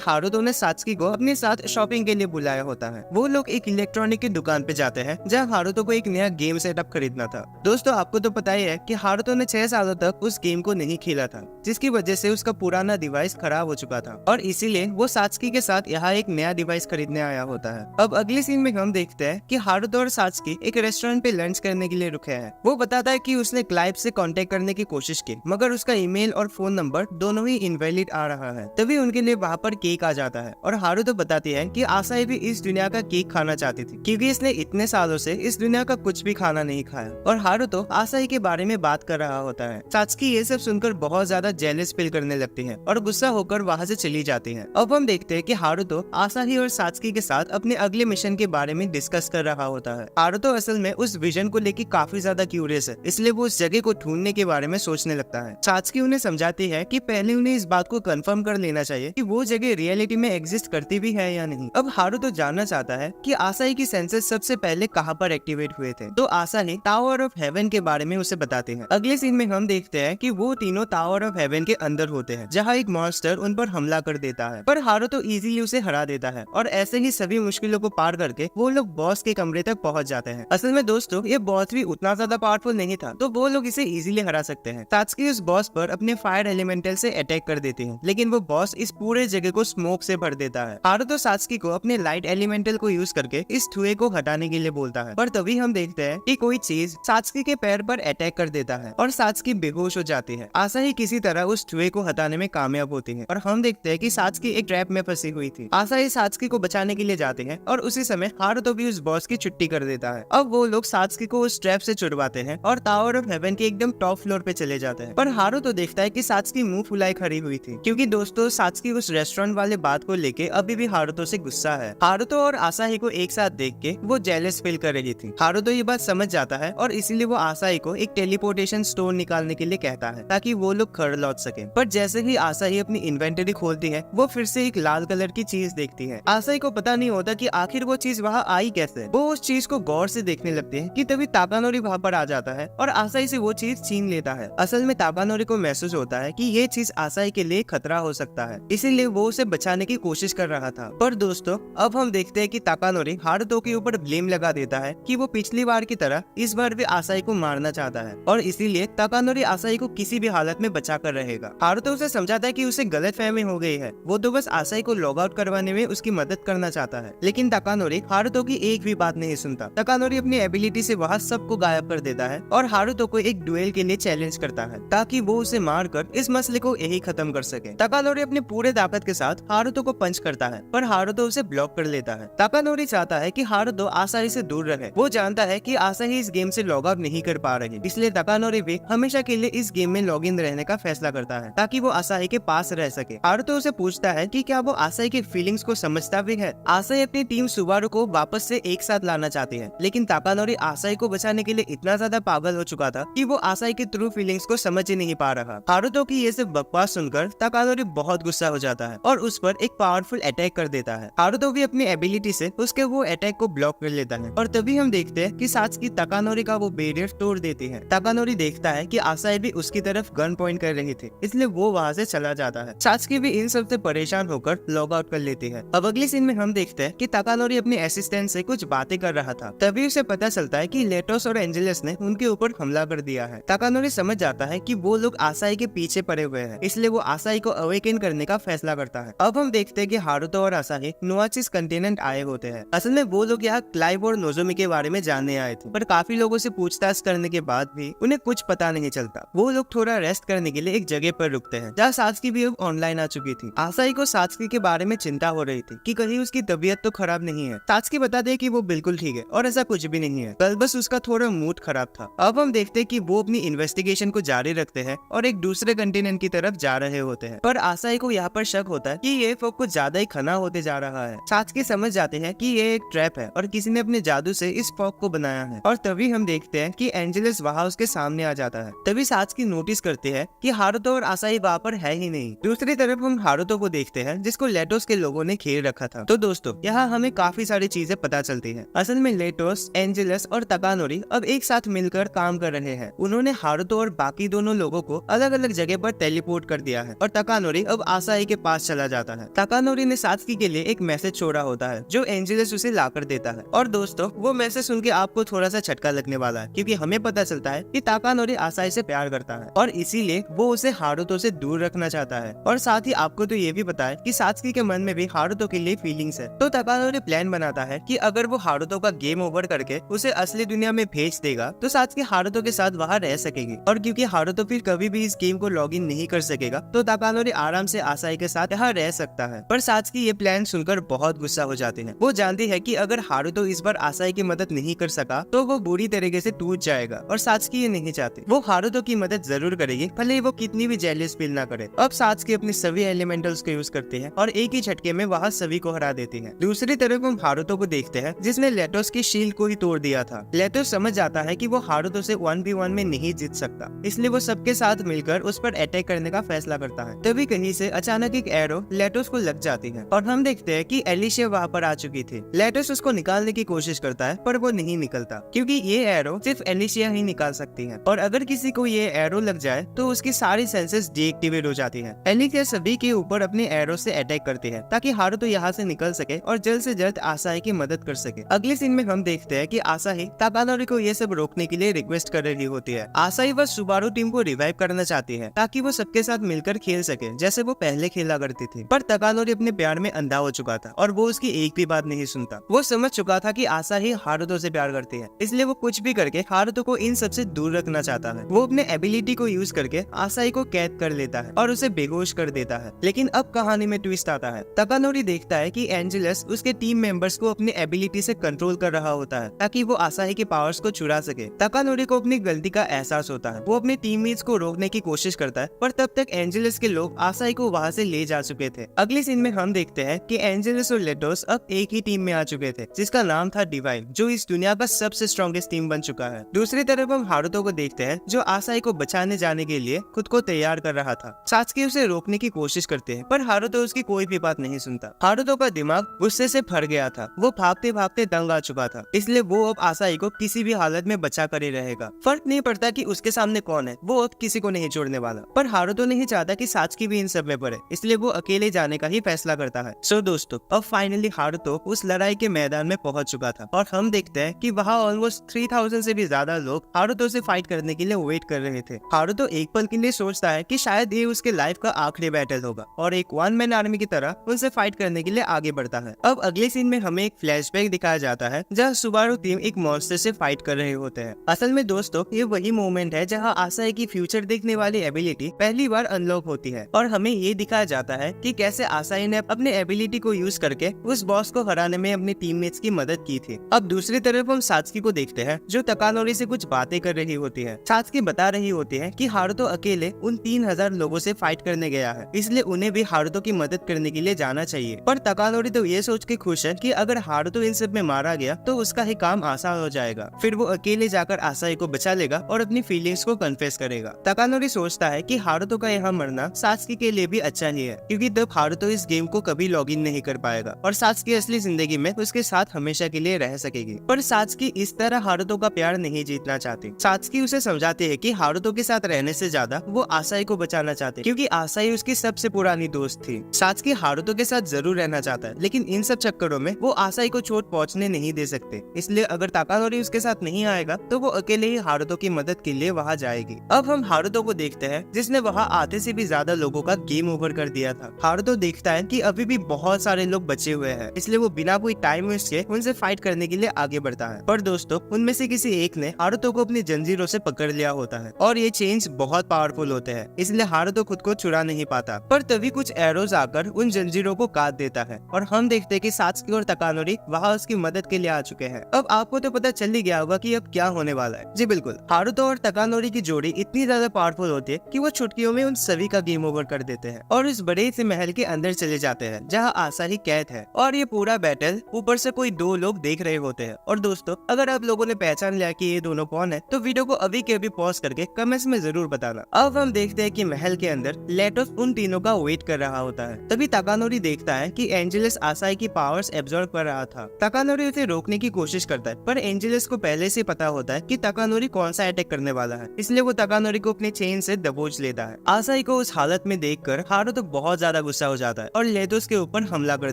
Speaker 1: हारुतो ने सात्सुकी को अपने साथ शॉपिंग के लिए बुलाया होता है। वो लोग एक इलेक्ट्रॉनिक की दुकान पे जाते हैं जहाँ हारुतो को एक नया गेम सेटअप खरीदना था। दोस्तों आपको तो पता ही है कि हारुतो ने 6 सालों तक उस गेम को नहीं खेला था, जिसकी वजह से उसका पुराना डिवाइस खराब हो चुका था और इसीलिए वो सात्सुकी के साथ यहाँ एक नया डिवाइस खरीदने आया होता है। अब अगले सीन में हम देखते हैं कि हारुतो और सात्सुकी एक रेस्टोरेंट पे लंच करने के लिए रुके हैं। वो बताता है कि उसने क्लाइव से कांटेक्ट करने की कोशिश की, मगर उसका ईमेल और फोन नंबर दोनों ही इनवैलिड आ रहा है। तभी उनके लिए वहाँ पर केक आ जाता है और हारुतो बताती है कि आसाही भी इस दुनिया का केक खाना चाहती थी, क्योंकि इसने इतने सालों से इस दुनिया का कुछ भी खाना नहीं खाया। और हारुतो आसाही के बारे में बात कर रहा होता है। सात्सुकी ये सब सुनकर बहुत ज्यादा जेलस फील करने लगती है और गुस्सा होकर वहाँ से चली जाती है। अब हम देखते हैं कि हारुतो आसाही और सात्सुकी के साथ अपने अगले मिशन के बारे में डिस्कस कर रहा होता है। हारुतो असल में उस विजन को लेकर काफी ज्यादा क्यूरियस है, इसलिए वो उस जगह को ढूंढने के बारे में सोचने लगता है। सात्सुकी उन्हें समझाती है कि पहले उन्हें इस बात को कंफर्म कर लेना चाहिए कि वो जगह रियलिटी में एग्जिस्ट करती भी है या नहीं। अब हारुतो जानना चाहता है कि आसाही की सेंसेस सबसे पहले कहाँ पर एक्टिवेट हुए थे, तो आसाही टावर ऑफ हेवन के बारे में उसे बताते हैं। अगले सीन में हम देखते हैं कि वो तीनों टावर ऑफ हेवन के अंदर होते हैं, जहाँ एक मॉन्स्टर उन पर हमला कर देता है, पर हारुतो इजीली उसे हरा देता है और ऐसे ही सभी मुश्किलों को पार करके वो लोग बॉस के कमरे तक पहुंच जाते हैं। असल में दोस्तों ये बॉस भी उतना ज्यादा पावरफुल नहीं था, तो वो लोग इसे इजीली हरा सकते हैं। सात्सुकी उस बॉस पर अपने फायर एलिमेंटल से अटैक कर देती है, लेकिन वो बॉस इस पूरे जगह को स्मोक से भर देता है। हारुतो सात्सुकी को अपने लाइट एलिमेंटल को यूज करके इस धुएं को हटाने के लिए बोलता है, पर तभी हम देखते हैं कि कोई चीज सात्सुकी के पैर पर अटैक कर देता है और सात्सुकी बेहोश हो जाती है। आसाही किसी तरह उस धुएं को हटाने में कामयाब होती है और हम देखते हैं कि सात्सुकी एक ट्रैप में फंसी हुई थी। आसाही सात्सुकी को बचाने के लिए जाते हैं और उसी समय हारुतो भी उस बॉस की छुट्टी कर देता है। अब वो लोग सात्सुकी को उस ट्रैप से छुड़वाते हैं और टावर ऑफ हेवन के एकदम टॉप फ्लोर पे चले जाते हैं। पर हारुतो देखता है कि सात्सुकी मुंह फुलाए खड़ी हुई थी, क्योंकि दोस्तों सात्सुकी उस रेस्टोरेंट वाले बात को लेके अभी भी हारुतो से गुस्सा है। हारुतो और आसाही को एक साथ देख के वो जेलस फील कर रही थी। हारुतो ये बात समझ जाता है और इसीलिए वो आसाही को एक टेलीपोर्टेशन स्टोर निकालने के लिए कहता है, ताकि वो लोग घर लौट सके। पर जैसे ही आसाही अपनी इन्वेंटरी खोलती है, वो फिर से एक लाल कलर की चीज देखती है। आसाही को पता नहीं होता कि आखिर वो चीज वहाँ आई कैसे। वो उस चीज को गौर से देखने लगते हैं कि तभी ताकानोरी वहाँ पर आ जाता है और आसाही से वो चीज छीन लेता है। असल में ताकानोरी को महसूस होता है कि ये चीज आसाही के लिए खतरा हो सकता है, इसीलिए वो उसे बचाने की कोशिश कर रहा था। पर दोस्तों अब हम देखते हैं कि ताकानोरी हारुतो के ऊपर ब्लेम लगा देता है कि वो पिछली बार की तरह इस बार भी आसाही को मारना चाहता है और इसीलिए ताकानोरी आसाही को किसी भी हालत में बचा कर रहेगा। हारुतो उसे समझाता है कि उसे गलतफहमी हो गई है, वो तो बस आसाही को लॉग आउट करवाने में उसकी मदद करना चाहता है। लेकिन ताकानोरी हारुतो की एक भी बात नहीं सुनता। ताकानोरी अपनी एबिलिटी से वहाँ सबको गायब कर देता है और हारुतो को एक डुएल के लिए चैलेंज करता है, ताकि वो उसे मारकर इस मसले को यही खत्म कर सके। ताकानोरी अपने पूरे ताकत के साथ हारुतो को पंच करता है, पर हारुतो उसे ब्लॉक कर लेता है। ताकानोरी चाहता है कि हारुतो आसाही से दूर रहे। वो जानता है कि आसाही इस गेम से लॉग आउट नहीं कर पा रही, इसलिए ताकानोरी भी हमेशा के लिए इस गेम में लॉग इन रहने का फैसला करता है, ताकि वो आसाही के पास रह सके। हारुतो उसे पूछता है कि क्या वो आसाही की फीलिंग्स को समझता भी है। आसाही अपनी टीम सुबारू को वापस से एक साथ लाना चाहती है, लेकिन ताकानोरी आसाही को बचाने के लिए इतना ज्यादा पागल हो चुका था कि वो आसाही की ट्रू फीलिंग्स को समझ ही नहीं पा रहा। हारुतो की ये सब बकवास सुनकर ताकानोरी बहुत गुस्सा हो जाता है और उस पर एक पावरफुल अटैक कर देता है। हारुतो भी अपनी एबिलिटी से उसके वो अटैक को ब्लॉक कर लेता है और तभी हम देखते हैं कि सात्सुकी ताकानोरी का वो बैरियर तोड़ देती है। ताकानोरी देखता है कि आसाही भी उसकी तरफ गन पॉइंट कर रही थी, इसलिए वो वहाँ से चला जाता है। सात्सुकी भी इन सब से परेशान होकर लॉग आउट कर लेती है। अब अगले सीन में हम देखते हैं कि ताकानोरी अपने असिस्टेंट से कुछ बातें कर रहा था, तभी उसे पता चलता है कि लेटोस और एंजेलस ने उनके ऊपर हमला कर दिया है। ताकानोरी समझ जाता है कि वो लोग आसाही के पीछे पड़े हुए हैं, इसलिए वो आसाही को अवेकन करने का फैसला करता है। अब हम देखते हैं कि हारुतो और आसाही नोआचिस कंटिनेंट आए होते हैं। असल में वो लोग यहाँ क्लाइव और नोजोमी के बारे में जानने आए थे, पर काफी लोगों से पूछताछ करने के बाद भी उन्हें कुछ पता नहीं चलता। वो लोग थोड़ा रेस्ट करने के लिए एक जगह पर रुकते हैं, जहाँ सात्सुकी भी ऑनलाइन आ चुकी थी। आसाही को सात्सुकी के बारे में चिंता हो रही थी कि कहीं उसकी तबीयत तो खराब नहीं है। सात्सुकी बता दे कि वो बिल्कुल ठीक है और ऐसा कुछ भी नहीं है, कल बस उसका थोड़ा मूड खराब था। अब हम देखते हैं कि वो अपनी इन्वेस्टिगेशन को जारी रखते हैं और एक दूसरे कंटिनेंट की तरफ जा रहे होते हैं, पर आसाही को यहाँ पर शक होता है कि ये फॉग कुछ ज्यादा ही घना होते जा रहा है। सात्सुकी समझ जाते हैं कि ये एक ट्रैप है और किसी ने अपने जादू से इस फॉग को बनाया है। और तभी हम देखते हैं कि एंजेलस वहाँ उसके सामने आ जाता है। तभी सात्सुकी नोटिस करते हैं कि हारुतो और आसाही वहाँ पर है ही नहीं। दूसरी तरफ हम हारुतो को देखते हैं, जिसको लेटोस के लोगों ने घेर रखा था। तो दोस्तों यहाँ हमें काफी सारी चीजें पता चलती है। असल में लेटोस, एंजेलस और तकानोरी अब एक साथ मिलकर काम कर रहे हैं। उन्होंने हारुतो और बाकी दोनों लोगों को अलग अलग जगह पर टेलीपोर्ट कर दिया है और तकानोरी अब आसाही के पास चला जाता है। तकानोरी ने सात्सुकी के लिए एक मैसेज छोड़ा होता है जो एंजेलस उसे लाकर देता है। और दोस्तों, वो मैसेज सुन के आपको थोड़ा सा झटका लगने वाला है, क्योंकि हमें पता चलता है कि तकानोरी आसाही से प्यार करता है और इसीलिए वो उसे हारुतो से दूर रखना चाहता है। और साथ ही आपको तो ये भी पता है कि सात्सुकी के मन में भी हारुतो के लिए फीलिंग्स है। तो तकानोरी प्लान बनाता है कि अगर वो हारुतो का गेम ओवर करके उसे असली दुनिया में भेज देगा तो सात्सुकी हारुतो के साथ वहाँ रह सकेगी। और क्योंकि हारुतो फिर कभी भी इस गेम को लॉग इन नहीं कर सकेगा तो तकानोरी आराम से आसाही के साथ यहाँ रह सकता है। पर सात्सुकी ये प्लान सुनकर बहुत गुस्सा हो जाते हैं। वो जानती है कि अगर हारुतो इस बार आसाही की मदद नहीं कर सका तो वो बुरी तरीके से टूट जाएगा और सात्सुकी ये नहीं चाहती। वो हारुतो की मदद जरूर करेगी, भले ही वो कितनी भी जेलस फील ना करे। अब सात्सुकी अपनी सभी एलिमेंटल्स को यूज करते हैं और एक ही झटके में वहाँ सभी को हरा देती है। दूसरी तरफ हम हारुतो को देखते हैं जिसने लेटोस की शील्ड को ही तोड़ दिया था। लेटोस समझ जाता है कि वो हारुतो से 1v1 में नहीं जीत सकता, इसलिए वो सबके साथ मिलकर उस पर अटैक करने का फैसला करता है। तभी कहीं से अचानक एक एरो लेटोस को लग जाती है और हम देखते हैं कि एलिशिया वहाँ पर आ चुकी थी। लेटोस उसको निकालने की कोशिश करता है पर वो नहीं निकलता, क्योंकि ये एरो सिर्फ एलिशिया ही निकाल सकती है और अगर किसी को ये एरो लग जाए तो उसकी सारी सेंसेस डीएक्टिवेट हो जाती है। एलिशिया सभी के ऊपर अपने एरो से अटैक करती है ताकि हारुतो यहाँ से निकल सके और जल्द से जल्द आसाही की मदद कर सके। अगले सीन में हम देखते हैं कि आसाही तकानोरी को ये सब रोकने के लिए रिक्वेस्ट कर रही होती है। आसाही बस सुबारू टीम को रिवाइव करना चाहती है ताकि वो सबके साथ मिलकर खेल सके जैसे वो पहले खेला करती थी। पर तकानोरी अपने प्यार में अंधा हो चुका था और वो उसकी एक भी बात नहीं सुनता। वो समझ चुका था कि आसाही हारुतो से प्यार करती है, इसलिए वो कुछ भी करके हारुतो को इन सब से दूर रखना चाहता है। वो अपने एबिलिटी को यूज करके आसाही को कैद कर लेता है और उसे बेहोश कर देता है। लेकिन अब कहानी में ट्विस्ट आता है। तकानोरी देखता है कि एंजेलस उसके टीम मेंबर्स को अपनी एबिलिटी से कंट्रोल कर रहा होता है ताकि वो आसाही के पावर्स को चुरा सके। तकानोरी को अपनी गलती का एहसास होता है। वो अपने टीममेट्स को रोकने की कोशिश करता है पर तब तक एंजेलस के लोग आसाही को वहाँ से ले जा चुके थे। अगले सीन में हम देखते हैं कि एंजेलस और लेटोस अब एक ही टीम में आ चुके थे जिसका नाम था डिवाइन, जो इस दुनिया का सबसे स्ट्रॉन्गेस्ट टीम बन चुका है। दूसरी तरफ हम हारुतो को देखते हैं जो आसाही को बचाने जाने के लिए खुद को तैयार कर रहा था। सात्सुकी उसे रोकने की कोशिश करते हैं पर हारुतो उसकी कोई भी बात नहीं सुनता। हारुतो का दिमाग गुस्से से भर गया था। वो भागते भागते दंग आ चुका था, इसलिए वो अब आसाही को किसी भी हालत में बचा कर ही रहेगा। फर्क नहीं पड़ता कि उसके सामने कौन है, वो अब किसी को नहीं छोड़ने वाला। पर हारुतो नहीं चाहता कि सात्सुकी भी इन सब में पड़े, इसलिए वो अकेले जाने का ही फैसला करता है। सो दोस्तों, अब फाइनली हारुतो उस लड़ाई के मैदान में पहुंच चुका था और हम देखते हैं कि वहाँ ऑलमोस्ट 3000 से भी ज्यादा लोग हारुतो से फाइट करने के लिए वेट कर रहे थे। हारुतो एक पल के लिए सोचता है कि शायद ये उसके लाइफ का आखिरी बैटल होगा और एक वन मैन आर्मी की तरह उनसे फाइट करने के लिए आगे बढ़ता है। अब अगले सीन में हमें एक फ्लैशबैक दिखाया जाता है जहाँ सुबारू टीम एक मॉन्स्टर से फाइट कर रहे होते हैं। असल में दोस्तों, ये वही मोमेंट है जहाँ आसाही की फ्यूचर देखने वाली एबिलिटी पहली बार अनलॉक होती है और हमें ये दिखाया जाता है कि कैसे आसाही ने अपने एबिलिटी को यूज करके उस बॉस को हराने में अपने टीममेट्स की मदद की थी। अब दूसरी तरफ हम सात्सुकी को देखते हैं जो तकानोरी से कुछ बातें कर रही होती है। सात्सुकी बता रही होती है कि हारुतो अकेले उन 3000 लोगों से फाइट करने गया है, इसलिए उन्हें भी हारुतो की मदद करने के लिए जाना चाहिए। पर तकानोरी तो ये सोच के खुश है कि अगर हारुतो इन सब में मारा गया तो उसका ही काम आसान हो जाएगा। फिर वो अकेले जाकर आसाही को बचा लेगा और अपनी फीलिंग्स को कन्फेस करेगा। तकानोरी सोचता है कि हारुतो का यहाँ मरना सात्सुकी के लिए भी अच्छा ही है, क्योंकि तब हारुतो इस गेम को कभी लॉग इन नहीं कर पाएगा और सात्सुकी असली जिंदगी में उसके साथ हमेशा के लिए रह सकेगी। पर सात्सुकी इस तरह हारुतो का प्यार नहीं जीतना चाहती। सात्सुकी उसे समझाती है कि हारुतो के साथ रहने से ज्यादा वो आसाही को बचाना चाहती, क्योंकि आसाही उसकी सबसे पुरानी दोस्त थी। सात्सुकी हारुतो के साथ जरूर रहना चाहता है, लेकिन इन सब चक्करों में वो आसाही को चोट पहुंचने नहीं दे सकते। इसलिए अगर तकानोरी उसके साथ नहीं आएगा तो वो अकेले ही हारुतो की मदद के लिए वहाँ जाएगी। अब हम हारुतो को देखते हैं जिसने वहाँ आधे से भी ज्यादा लोगों का गेम ओवर कर दिया था। हारुतो देखता है कि अभी भी बहुत सारे लोग बचे हुए हैं, इसलिए वो बिना कोई टाइम वेस्ट किए उनसे फाइट करने के लिए आगे बढ़ता है। पर दोस्तों, उनमें से किसी एक ने हारुतो को अपनी जंजीरों से पकड़ लिया होता है और ये चेन्स बहुत पावरफुल होते हैं, इसलिए हारुतो खुद को छुड़ा नहीं पाता। पर तभी कुछ एरोज आकर उन जंजीरों को काट देता है और हम देखते हैं कि सात्सुकी और तकानोरी वहाँ उसकी मदद के लिए आ चुके हैं। अब आपको तो पता चल ही गया होगा कि अब क्या होने वाला है। जी बिल्कुल, हारुतो और तकानोरी की जोड़ी इतनी ज्यादा पावरफुल होती है कि वो चुटकियों में उन सभी का गेम ओवर कर देते हैं और इस बड़े से महल के अंदर चले जाते हैं जहाँ आसाही कैद है और ये पूरा बैटल ऊपर से कोई दो लोग देख रहे होते हैं। और दोस्तों, अगर आप लोगों ने पहचान लिया कि ये दोनों कौन है तो वीडियो को अभी के अभी पॉज करके कमेंट्स में जरूर बताना। अब हम देखते हैं कि महल के अंदर लेटोस उन तीनों का वेट कर रहा होता है। तभी तकानोरी देखता है कि एंजेलस आसाही की पावर्स एब्जॉर्ब कर रहा था। तकानोरी उसे रोकने की कोशिश करता है पर एंजेलस एंजेलस को पहले से पता होता है कि ताकानोरी कौन सा अटैक करने वाला है, इसलिए वो ताकानोरी को अपने चेन से दबोच लेता है। आसाही को उस हालत में देखकर हारुतो बहुत ज्यादा गुस्सा हो जाता है और लेटोस के ऊपर हमला कर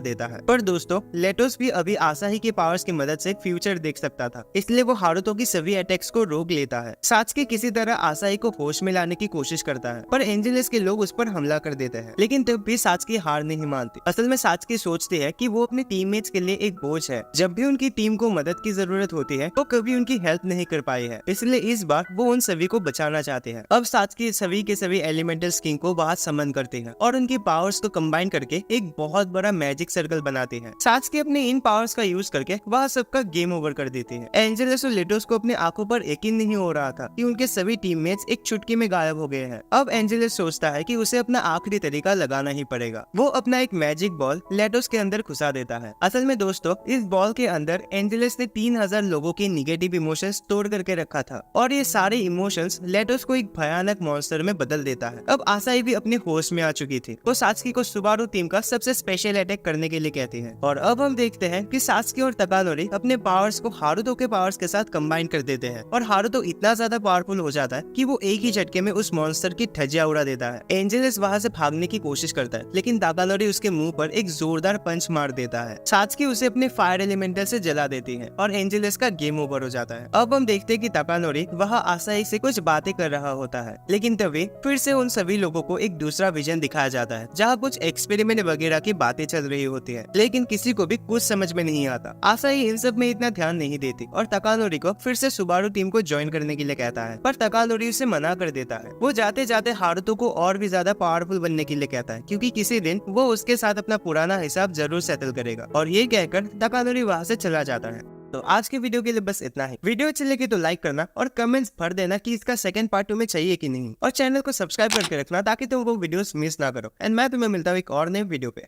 Speaker 1: देता है। पर दोस्तों, लेटोस भी अभी आसाही के पावर्स की मदद से फ्यूचर देख सकता था, इसलिए वो हारुतो की सभी अटैक्स को रोक लेता है। सात्सुकी किसी तरह आसाही को होश में लाने की कोशिश करता है, पर एंजेलस के लोग उस पर हमला कर देते हैं। लेकिन तब भी सात्सुकी हार नहीं मानती। असल में सात्सुकी सोचती है कि वो अपने टीममेट्स के लिए एक बोझ है। जब भी उनकी टीम को मदद की जरूरत होती है तो कभी उनकी हेल्प नहीं कर पाई है, इसलिए इस बार वो उन सभी को बचाना चाहते हैं। अब सात्सुकी सभी के सभी एलिमेंटल किंग को बाहर समन करती है और उनकी पावर्स को कंबाइन करके एक बहुत बड़ा मैजिक सर्कल बनाती है। सात्सुकी अपने इन पावर्स का यूज करके वह सबका गेम ओवर कर देती है। एंजेलस और लेटोस को अपने आंखों पर यकीन नहीं हो रहा था कि उनके सभी टीममेट्स एक चुटकी में गायब हो गए हैं। अब एंजेलस सोचता है कि उसे अपना आखिरी तरीका लगाना ही पड़ेगा। वो अपना एक मैजिक बॉल लेटोस के अंदर घुसा देता है। असल में दोस्तों, इस बॉल के अंदर एंजेलस ने 3000 लोगों के निगेटिव इमोशंस स्टोर करके रखा था और ये सारे इमोशंस लेटोस को एक भयानक मॉन्स्टर में बदल देता है। अब आसाही भी अपने होश में आ चुकी थी। वो सात्सुकी को सुबारू टीम का सबसे स्पेशल अटैक करने के लिए कहती है और अब हम देखते हैं कि सात्सुकी और ताकानोरी अपने पावर्स को हारुतो के पावर्स के साथ कंबाइन कर देते हैं और हारुतो इतना ज्यादा पावरफुल हो जाता है कि वो एक ही झटके में उस मॉन्स्टर की धज्जियां उड़ा देता है। एंजेलस वहां से भागने की कोशिश करता है, लेकिन ताकानोरी उसके मुंह पर एक जोरदार पंच मार देता है। सात्सुकी उसे अपने फायर एलिमेंटल से जला देती है और एंजेलस का गेम ओवर हो जाता है। अब हम देखते हैं कि ताकानोरी वहां आसाही से कुछ बातें कर रहा होता है, लेकिन तभी फिर से उन सभी लोगों को एक दूसरा विजन दिखाया जाता है जहाँ कुछ एक्सपेरिमेंट वगैरह की बातें चल रही होती है, लेकिन किसी को भी कुछ समझ में नहीं आता। आसाही इन सब में इतना ध्यान नहीं देती और ताकानोरी को फिर से सुबारू टीम को ज्वाइन करने के लिए कहता है, पर ताकानोरी उसे मना कर देता है। वो जाते जाते हारुतो को और भी ज्यादा पावरफुल बनने के लिए कहता है, क्योंकि किसी दिन वो उसके साथ अपना पुराना हिसाब जरूर सेटल करेगा। और ये कहकर ताकानोरी वहां से चला जाता है। तो आज के वीडियो के लिए बस इतना ही। वीडियो अच्छी लगी तो लाइक करना और कमेंट्स भर देना कि इसका सेकंड पार्ट तुम्हें चाहिए कि नहीं, और चैनल को सब्सक्राइब करके रखना ताकि तुम वो वीडियोस मिस ना करो। एंड मैं तुम्हें मिलता हूँ एक और नए वीडियो पे।